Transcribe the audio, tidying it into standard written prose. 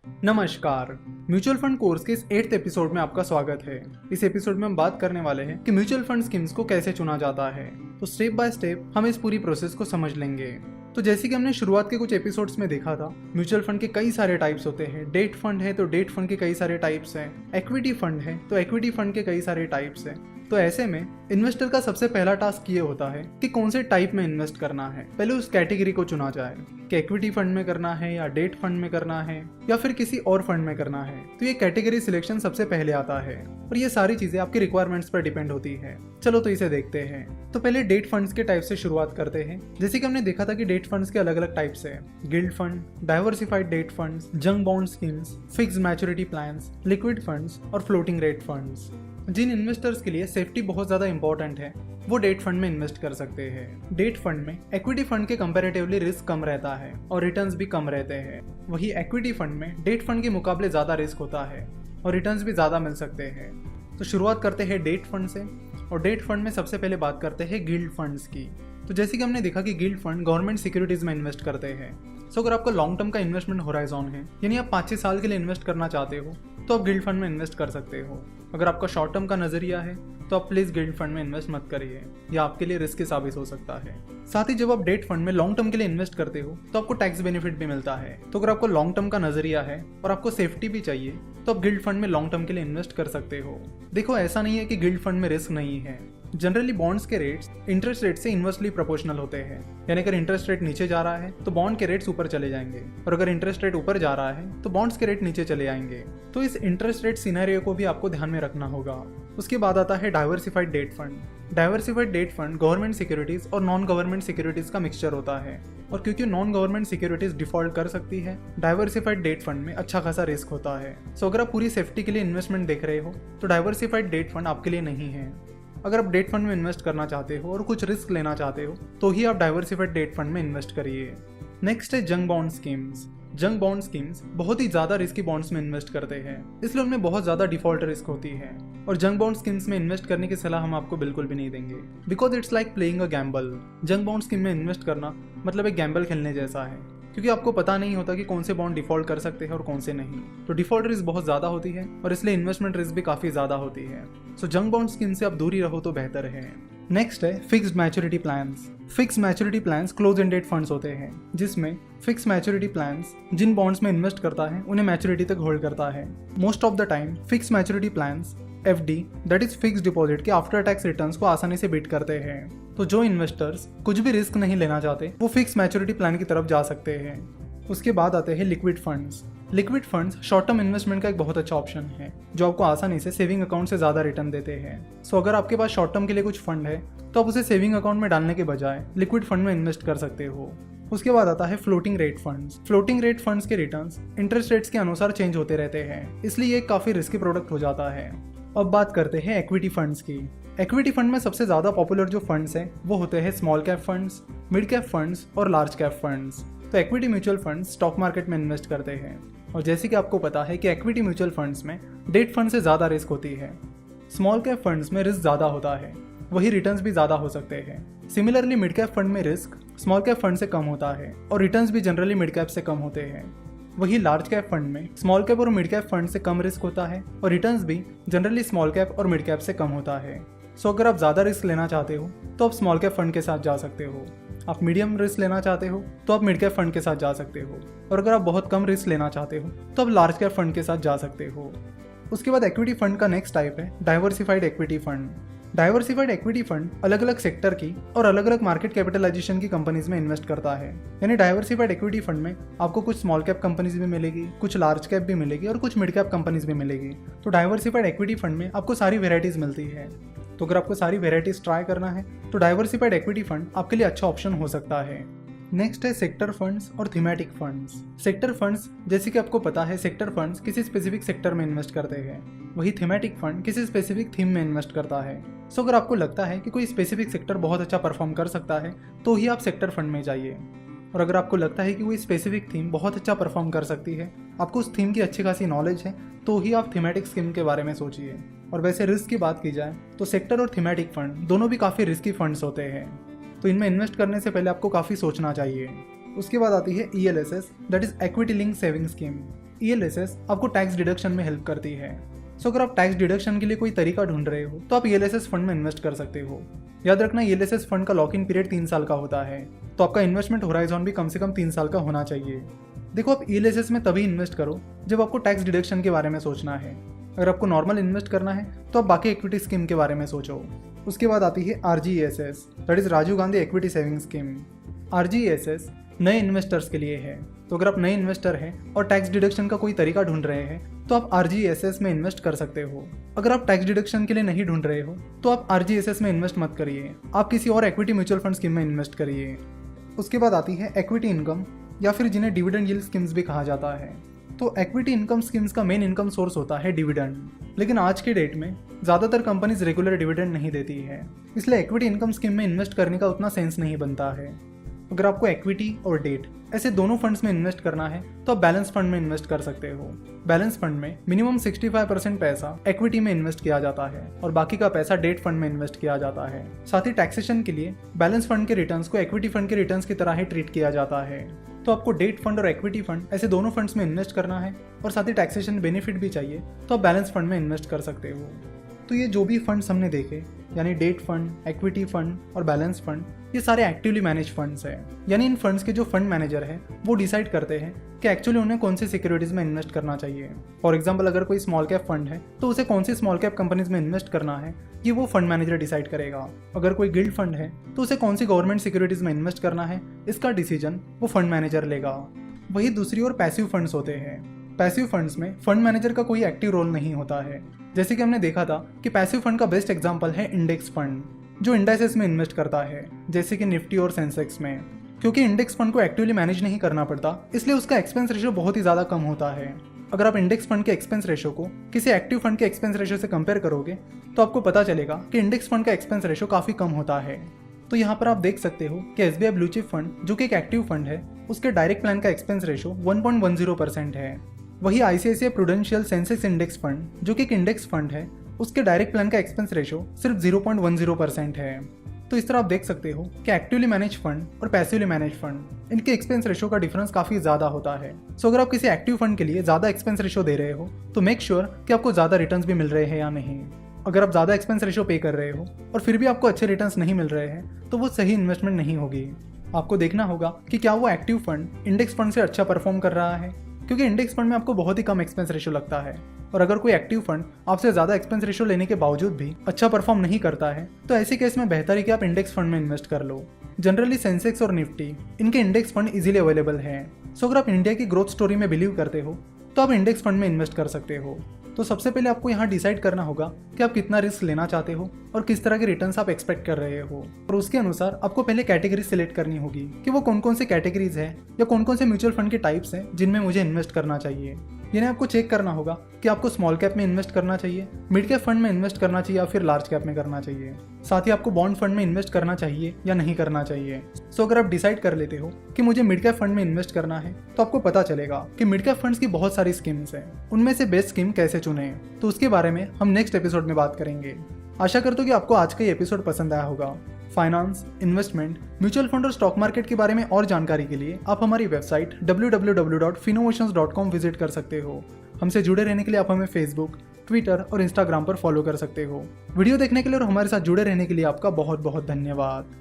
नमस्कार। Mutual fund course के इस 8th एपिसोड में आपका स्वागत है। इस एपिसोड में हम बात करने वाले हैं कि म्यूचुअल फंड स्कीम्स को कैसे चुना जाता है। तो स्टेप बाय स्टेप हम इस पूरी प्रोसेस को समझ लेंगे। तो जैसे कि हमने शुरुआत के कुछ एपिसोड्स में देखा था, म्यूचुअल फंड के कई सारे टाइप्स होते हैं। डेट फंड है तो डेट फंड के कई सारे टाइप्स हैं। इक्विटी फंड है तो इक्विटी फंड के कई सारे टाइप्स हैं। तो ऐसे में इन्वेस्टर का सबसे पहला टास्क ये होता है कि कौन से टाइप में इन्वेस्ट करना है। पहले उस कैटेगरी को चुना जाए कि इक्विटी फंड में करना है या डेट फंड में करना है या फिर किसी और फंड में करना है। तो ये कैटेगरी सिलेक्शन सबसे पहले आता है और ये सारी चीजें आपकी रिक्वायरमेंट्स पर डिपेंड होती है। चलो तो इसे देखते हैं। तो पहले डेट फंड्स के टाइप से शुरुआत करते हैं। जैसे कि हमने देखा था कि डेट फंड्स के अलग अलग टाइप्स है। Guild fund, diversified date funds, junk bond schemes, fixed maturity plans, liquid funds और फ्लोटिंग रेट फंड्स। जिन इन्वेस्टर्स के लिए सेफ्टी बहुत ज़्यादा इंपॉर्टेंट है वो डेट फंड में इन्वेस्ट कर सकते हैं। डेट फंड में इक्विटी फंड के कंपैरेटिवली रिस्क कम रहता है और रिटर्न्स भी कम रहते हैं। वही इक्विटी फंड में डेट फंड के मुकाबले ज़्यादा रिस्क होता है और रिटर्न्स भी ज़्यादा मिल सकते हैं। तो शुरुआत करते हैं डेट फंड से और डेट फंड में सबसे पहले बात करते हैं गिल्ड फंड्स की। तो जैसे कि हमने देखा कि गिल्ड फंड गवर्नमेंट सिक्योरिटीज़ में इन्वेस्ट करते हैं। सो अगर आपका लॉन्ग टर्म का इन्वेस्टमेंट होराइजन है, यानी आप 5-6 साल के लिए इन्वेस्ट करना चाहते हो, तो आप गिल्ड फंड में इन्वेस्ट कर सकते हो। अगर आपका शॉर्ट टर्म का नजरिया है तो आप प्लीज गिल्ड फंड में इन्वेस्ट मत करिए, यह आपके लिए रिस्की साबित हो सकता है। साथ ही जब आप डेट फंड में लॉन्ग टर्म के लिए इन्वेस्ट करते हो तो आपको टैक्स बेनिफिट भी मिलता है। तो अगर आपको लॉन्ग टर्म का नजरिया है और आपको सेफ्टी भी चाहिए तो आप गिल्ड फंड में लॉन्ग टर्म के लिए इन्वेस्ट कर सकते हो। देखो, ऐसा नहीं है कि गिल्ड फंड में रिस्क नहीं है। जनरली बॉन्ड्स के रेट्स इंटरेस्ट रेट से इन्वर्सली प्रोपोर्शनल होते हैं, यानी अगर इंटरेस्ट रेट नीचे जा रहा है तो बॉन्ड के रेट्स ऊपर चले जाएंगे और अगर इंटरेस्ट रेट ऊपर जा रहा है तो बॉन्ड्स के रेट नीचे चले आएंगे। तो इस इंटरेस्ट रेट सिनेरियो को भी आपको ध्यान में रखना होगा। उसके बाद आता है diversified debt fund. Diversified debt fund government securities और नॉन गवर्नमेंट सिक्योरिटीज का मिक्सचर होता है और क्योंकि नॉन गवर्नमेंट सिक्योरिटीज डिफॉल्ट कर सकती है, डाइवर्सिफाइड डेट फंड में अच्छा खासा रिस्क होता है। सो अगर आप पूरी सेफ्टी के लिए इन्वेस्टमेंट देख रहे हो तो डाइवर्सिफाइड डेट फंड आपके लिए नहीं है। अगर आप डेट फंड में इन्वेस्ट करना चाहते हो और कुछ रिस्क लेना चाहते हो तो ही आप डाइवर्सिफाइड डेट फंड में इन्वेस्ट करिए। नेक्स्ट है junk bond schemes. Junk bond schemes बहुत ही ज्यादा रिस्की बॉन्ड्स में इन्वेस्ट करते हैं, इसलिए उनमें बहुत ज्यादा डिफॉल्ट रिस्क होती है और जंक बॉन्ड स्कीम्स में इन्वेस्ट करने की सलाह हम आपको बिल्कुल भी नहीं देंगे, because it's like playing a gamble. Junk bond scheme में इन्वेस्ट करना मतलब एक गैम्बल खेलने जैसा है, क्योंकि आपको पता नहीं होता कि कौन से बॉन्ड डिफॉल्ट कर सकते हैं और कौन से नहीं। तो डिफॉल्ट रिस्क बहुत ज्यादा होती है और इसलिए इन्वेस्टमेंट रिस्क भी काफी ज्यादा होती है। सो जंक बॉन्ड स्कीम से आप दूर ही रहो तो बेहतर है। नेक्स्ट है fixed maturity plans. Fixed maturity plans close ended funds होते हैं, जिसमें फिक्स्ड मैच्योरिटी प्लान्स जिन बॉन्ड्स में इन्वेस्ट करता है उन्हें मैच्योरिटी तक होल्ड करता है। Most of the time fixed maturity plans FD that is fixed deposit के आफ्टर टैक्स रिटर्न्स को आसानी से बीट करते हैं। तो जो इन्वेस्टर्स कुछ भी रिस्क नहीं लेना चाहते वो फिक्स्ड मैच्योरिटी प्लान की तरफ जा सकते हैं। उसके बाद आते हैं liquid funds. Liquid funds short term investment का एक बहुत अच्छा ऑप्शन है जो आपको आसानी से सेविंग अकाउंट से ज़्यादा रिटर्न देते हैं। सो अगर आपके पास शॉर्ट टर्म के लिए कुछ फंड है तो आप उसे सेविंग अकाउंट में डालने के बजाय लिक्विड फंड में इन्वेस्ट कर सकते हो। उसके बाद आता है floating rate funds. Floating rate funds के रिटर्न्स इंटरेस्ट रेट्स के अनुसार चेंज होते रहते हैं, इसलिए ये काफ़ी रिस्की प्रोडक्ट हो जाता है। अब बात करते हैं इक्विटी फंड्स की। इक्विटी फंड में सबसे ज़्यादा पॉपुलर जो फंड्स हैं वो होते हैं small cap funds, mid cap funds और लार्ज कैप फंड्स। तो equity mutual funds stock market में इन्वेस्ट करते हैं और जैसे कि आपको पता है कि इक्विटी म्यूचुअल फंड्स में डेट फंड से ज़्यादा रिस्क होती है। स्मॉल कैप फंड्स में रिस्क ज़्यादा होता है, वही रिटर्न्स भी ज़्यादा हो सकते हैं। सिमिलरली मिड कैप फंड में रिस्क स्मॉल कैप फंड से कम होता है और रिटर्न्स भी जनरली मिड कैप से कम होते हैं। वही लार्ज कैप फंड में स्मॉल कैप और मिड कैप फंड से कम रिस्क होता है और रिटर्न्स भी जनरली स्मॉल कैप और मिड कैप से कम होता है। सो अगर आप ज़्यादा रिस्क लेना चाहते हो तो आप स्मॉल कैप फंड के साथ जा सकते हो। आप मीडियम रिस्क लेना चाहते हो तो आप मिड कैप फंड के साथ जा सकते हो और अगर आप बहुत कम रिस्क लेना चाहते हो तो आप लार्ज कैप फंड के साथ जा सकते हो। उसके बाद इक्विटी फंड का नेक्स्ट टाइप है diversified equity fund. Diversified equity fund अलग अलग सेक्टर की और अलग अलग मार्केट कैपिटलाइजेशन की कंपनीज में इन्वेस्ट करता है। यानी डाइवर्सिफाइड इक्विटी फंड में आपको कुछ स्मॉल कैप कंपनीज भी मिलेगी, कुछ लार्ज कैप भी मिलेगी और कुछ मिड कैप कंपनीज भी मिलेगी। तो डाइवर्सिफाइड इक्विटी फंड में आपको सारी वेराइटीज मिलती है। तो अगर आपको सारी वेराइटीज ट्राई करना है तो डाइवर्सिफाइड इक्विटी फंड आपके लिए अच्छा ऑप्शन हो सकता है। नेक्स्ट है सेक्टर फंड्स और थीमेटिक फंड्स। सेक्टर फंड्स जैसे कि आपको पता है सेक्टर फंड्स किसी स्पेसिफिक सेक्टर में इन्वेस्ट करते हैं, वही थीमेटिक फंड किसी स्पेसिफिक थीम में इन्वेस्ट करता है। सो अगर आपको लगता है कि कोई स्पेसिफिक सेक्टर बहुत अच्छा परफॉर्म कर सकता है तो ही आप सेक्टर फंड में जाइए, और अगर आपको लगता है कि कोई स्पेसिफिक थीम बहुत अच्छा परफॉर्म कर सकती है, आपको उस थीम की अच्छी खासी नॉलेज है, तो ही आप थीमेटिक स्कीम के बारे में सोचिए। और वैसे रिस्क की बात की जाए तो सेक्टर और थीमेटिक फंड दोनों भी काफ़ी रिस्की फंड्स होते हैं, तो इनमें इन्वेस्ट करने से पहले आपको काफ़ी सोचना चाहिए। उसके बाद आती है ELSS that is equity link saving scheme. ELSS आपको टैक्स डिडक्शन में हेल्प करती है। सो अगर आप टैक्स डिडक्शन के लिए कोई तरीका ढूंढ रहे हो तो आप ELSS फंड में इन्वेस्ट कर सकते हो। याद रखना ELSS फंड का लॉक इन पीरियड 3 साल का होता है, तो आपका इन्वेस्टमेंट होराइजन भी कम से कम 3 साल का होना चाहिए। देखो, आप ELSS में तभी इन्वेस्ट करो जब आपको टैक्स डिडक्शन के बारे में सोचना है। अगर आपको नॉर्मल इन्वेस्ट करना है तो आप बाकी इक्विटी स्कीम के बारे में सोचो। उसके बाद आती है RGESS, that is Rajiv Gandhi equity saving scheme. RGESS नए इन्वेस्टर्स के लिए है, तो अगर आप नए इन्वेस्टर हैं और टैक्स डिडक्शन का कोई तरीका ढूंढ रहे हैं तो आप RGESS में इन्वेस्ट कर सकते हो। अगर आप टैक्स डिडक्शन के लिए नहीं ढूंढ रहे हो तो आप RGESS में इन्वेस्ट मत करिए, आप किसी और इक्विटी म्यूचुअल फंड स्कीम में इन्वेस्ट करिए। उसके बाद आती है इक्विटी इनकम, या फिर जिन्हें डिविडेंड यील्ड स्कीम्स भी कहा जाता है। तो इक्विटी इनकम स्कीम्स का मेन इनकम सोर्स होता है डिविडेंड, लेकिन आज के डेट में ज़्यादातर कंपनीज रेगुलर डिविडेंड नहीं देती है, इसलिए इक्विटी इनकम स्कीम में इन्वेस्ट करने का उतना सेंस नहीं बनता है। अगर आपको इक्विटी और डेट ऐसे दोनों फंड्स में इन्वेस्ट करना है तो आप बैलेंस फंड में इन्वेस्ट कर सकते हो। बैलेंस फंड में मिनिमम 65% पैसा इक्विटी में इन्वेस्ट किया जाता है और बाकी का पैसा डेट फंड में इन्वेस्ट किया जाता है। साथ ही टैक्सेशन के लिए बैलेंस फंड के रिटर्न्स को इक्विटी फंड के रिटर्न्स की तरह ही ट्रीट किया जाता है। तो आपको डेट फंड और इक्विटी फंड ऐसे दोनों फंड्स में इन्वेस्ट करना है और साथ ही टैक्सेशन बेनिफिट भी चाहिए तो आप बैलेंस फंड में इन्वेस्ट कर सकते हो। तो ये जो भी फंड्स हमने देखे, यानी डेट फंड, इक्विटी फंड और बैलेंस फंड, ये सारे एक्टिवली मैनेज फंड्स हैं। यानी इन फंड्स के जो फंड मैनेजर हैं वो डिसाइड करते हैं कि एक्चुअली उन्हें कौन सी सिक्योरिटीज़ में इन्वेस्ट करना चाहिए। फॉर एग्जांपल, अगर कोई स्मॉल कैप फंड है तो उसे कौन सी स्मॉल कैप कंपनीज में इन्वेस्ट करना है ये वो फंड मैनेजर डिसाइड करेगा। अगर कोई गिल्ड फंड है तो उसे कौन सी गवर्नमेंट सिक्योरिटीज़ में इन्वेस्ट करना है इसका डिसीजन वो फंड मैनेजर लेगा। वही दूसरी ओर पैसिव फंड्स होते हैं। पैसिव फंड्स में फंड मैनेजर का कोई एक्टिव रोल नहीं होता है। जैसे कि हमने देखा था कि पैसिव फंड का बेस्ट एग्जांपल है इंडेक्स फंड, जो इंडेक्सेस में इन्वेस्ट करता है, जैसे कि निफ्टी और सेंसेक्स में। क्योंकि इंडेक्स फंड को एक्टिवली मैनेज नहीं करना पड़ता, इसलिए उसका एक्सपेंस रेशियो बहुत ही ज़्यादा कम होता है। अगर आप इंडेक्स फंड के एक्सपेंस रेशियो को किसी एक्टिव फंड के एक्सपेंस रेशियो से कंपेयर करोगे तो आपको पता चलेगा कि इंडेक्स फंड का एक्सपेंस रेशियो काफ़ी कम होता है। तो यहाँ पर आप देख सकते हो कि SBI ब्लू चिप फंड, जो कि एक एक्टिव फंड है, उसके डायरेक्ट प्लान का एक्सपेंस रेशियो 1.10% है। वही ICICI prudential Sensex index fund, जो कि एक इंडेक्स फंड है, उसके डायरेक्ट प्लान का एक्सपेंस रेशियो सिर्फ 0.10% है। तो इस तरह आप देख सकते हो कि एक्टिवली मैनेज फंड और पैसिवली मैनेज फंड, इनके एक्सपेंस रेशियो का डिफरेंस काफ़ी ज़्यादा होता है। सो अगर आप किसी एक्टिव फंड के लिए ज़्यादा एक्सपेंस रेशियो दे रहे हो तो मेक श्योर कि आपको ज़्यादा रिटर्न्स भी मिल रहे हैं या नहीं। अगर आप ज़्यादा एक्सपेंस रेशियो पे कर रहे हो और फिर भी आपको अच्छे रिटर्न्स नहीं मिल रहे हैं तो वो सही इन्वेस्टमेंट नहीं होगी। आपको देखना होगा कि क्या वो एक्टिव फंड इंडेक्स फंड से अच्छा परफॉर्म कर रहा है, क्योंकि इंडेक्स फंड में आपको बहुत ही कम एक्सपेंस रेशियो लगता है। और अगर कोई एक्टिव फंड आपसे ज़्यादा एक्सपेंस रेशियो लेने के बावजूद भी अच्छा परफॉर्म नहीं करता है तो ऐसे केस में बेहतर है कि आप इंडेक्स फंड में इन्वेस्ट कर लो। जनरली सेंसेक्स और निफ्टी, इनके इंडेक्स फंड इजीली अवेलेबल हैं। सो अगर आप इंडिया की ग्रोथ स्टोरी में बिलीव करते हो तो आप इंडेक्स फंड में इन्वेस्ट कर सकते हो। तो सबसे पहले आपको यहाँ डिसाइड करना होगा कि आप कितना रिस्क लेना चाहते हो और किस तरह के रिटर्न्स आप एक्सपेक्ट कर रहे हो, और उसके अनुसार आपको पहले कैटेगरी सिलेक्ट करनी होगी कि वो कौन कौन से कैटेगरीज है या कौन कौन से म्यूचुअल फंड के टाइप्स हैं जिनमें मुझे इन्वेस्ट करना चाहिए। यानी आपको चेक करना होगा कि आपको स्मॉल कैप में इन्वेस्ट करना चाहिए, मिड कैप फंड में इन्वेस्ट करना चाहिए या फिर लार्ज कैप में करना चाहिए। साथ ही आपको बॉन्ड फंड में इन्वेस्ट करना चाहिए या नहीं करना चाहिए। सो अगर आप डिसाइड कर लेते हो कि मुझे मिड कैप फंड में इन्वेस्ट करना है तो आपको पता चलेगा कि मिड कैप फंड्स की बहुत सारी स्कीम्स हैं, उनमें से बेस्ट स्कीम कैसे चुने, तो उसके बारे में हम नेक्स्ट एपिसोड में बात करेंगे। आशा करता हूँ कि आपको आज का ये एपिसोड पसंद आया होगा। फाइनेंस, इन्वेस्टमेंट, म्यूचुअल फंड और स्टॉक मार्केट के बारे में और जानकारी के लिए आप हमारी वेबसाइट www.finnovations.com विजिट कर सकते हो। हमसे जुड़े रहने के लिए आप हमें फेसबुक, ट्विटर और इंस्टाग्राम पर फॉलो कर सकते हो। वीडियो देखने के लिए और हमारे साथ जुड़े रहने के लिए आपका बहुत बहुत धन्यवाद।